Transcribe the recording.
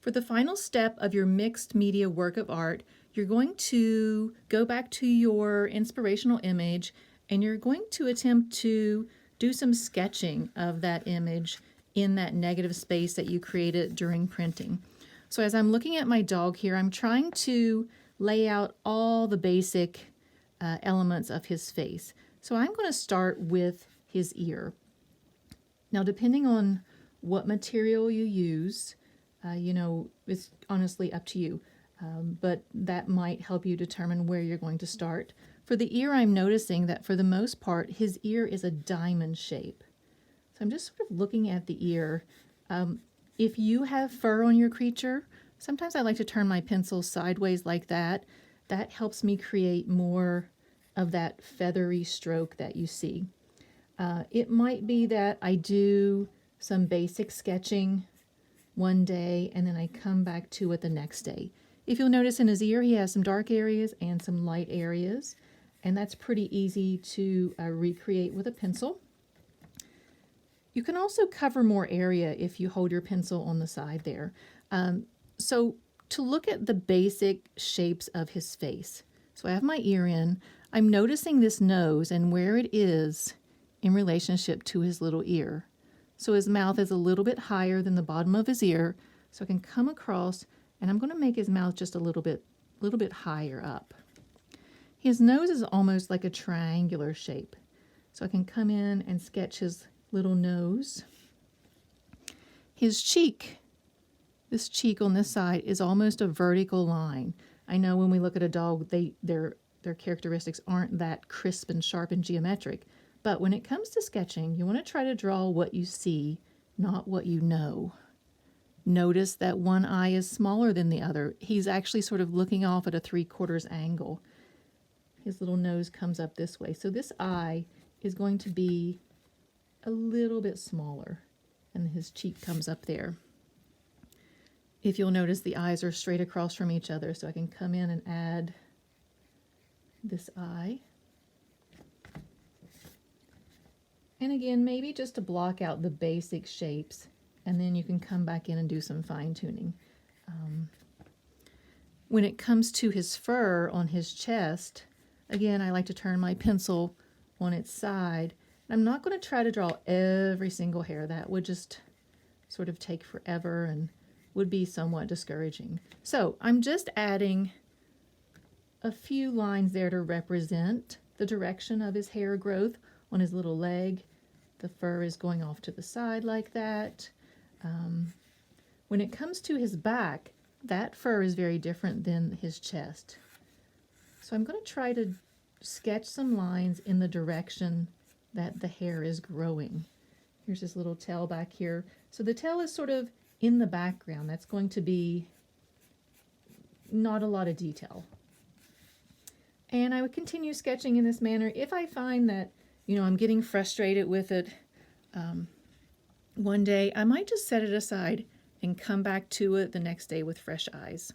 For the final step of your mixed media work of art, you're going to go back to your inspirational image and you're going to attempt to do some sketching of that image in that negative space that you created during printing. So as I'm looking at my dog here, I'm trying to lay out all the basic elements of his face. So I'm going to start with his ear. Now, depending on what material you use, it's honestly up to you, but that might help you determine where you're going to start. For the ear, I'm noticing that for the most part, his ear is a diamond shape. So I'm just sort of looking at the ear. If you have fur on your creature, sometimes I like to turn my pencil sideways like that. That helps me create more of that feathery stroke that you see. It might be that I do some basic sketching one day and then I come back to it the next day. If you'll notice in his ear, he has some dark areas and some light areas, and that's pretty easy to recreate with a pencil. You can also cover more area if you hold your pencil on the side there. So to look at the basic shapes of his face. So I have my ear in. I'm noticing this nose and where it is in relationship to his little ear. So his mouth is a little bit higher than the bottom of his ear. So I can come across and I'm going to make his mouth just a little bit higher up. His nose is almost like a triangular shape. So I can come in and sketch his little nose. His cheek, this cheek on this side is almost a vertical line. I know when we look at a dog, their characteristics aren't that crisp and sharp and geometric. But when it comes to sketching, you want to try to draw what you see, not what you know. Notice that one eye is smaller than the other. He's actually sort of looking off at a 3/4 angle. His little nose comes up this way. So this eye is going to be a little bit smaller, and his cheek comes up there. If you'll notice, the eyes are straight across from each other, so I can come in and add this eye. And again, maybe just to block out the basic shapes, and then you can come back in and do some fine-tuning. When it comes to his fur on his chest, again, I like to turn my pencil on its side. I'm not going to try to draw every single hair. That would just sort of take forever and would be somewhat discouraging. So I'm just adding a few lines there to represent the direction of his hair growth on his little leg. The fur is going off to the side like that. When it comes to his back, that fur is very different than his chest. So I'm going to try to sketch some lines in the direction that the hair is growing. Here's his little tail back here. So the tail is sort of in the background. That's going to be not a lot of detail. And I would continue sketching in this manner. If I find that, I'm getting frustrated with it one day, I might just set it aside and come back to it the next day with fresh eyes.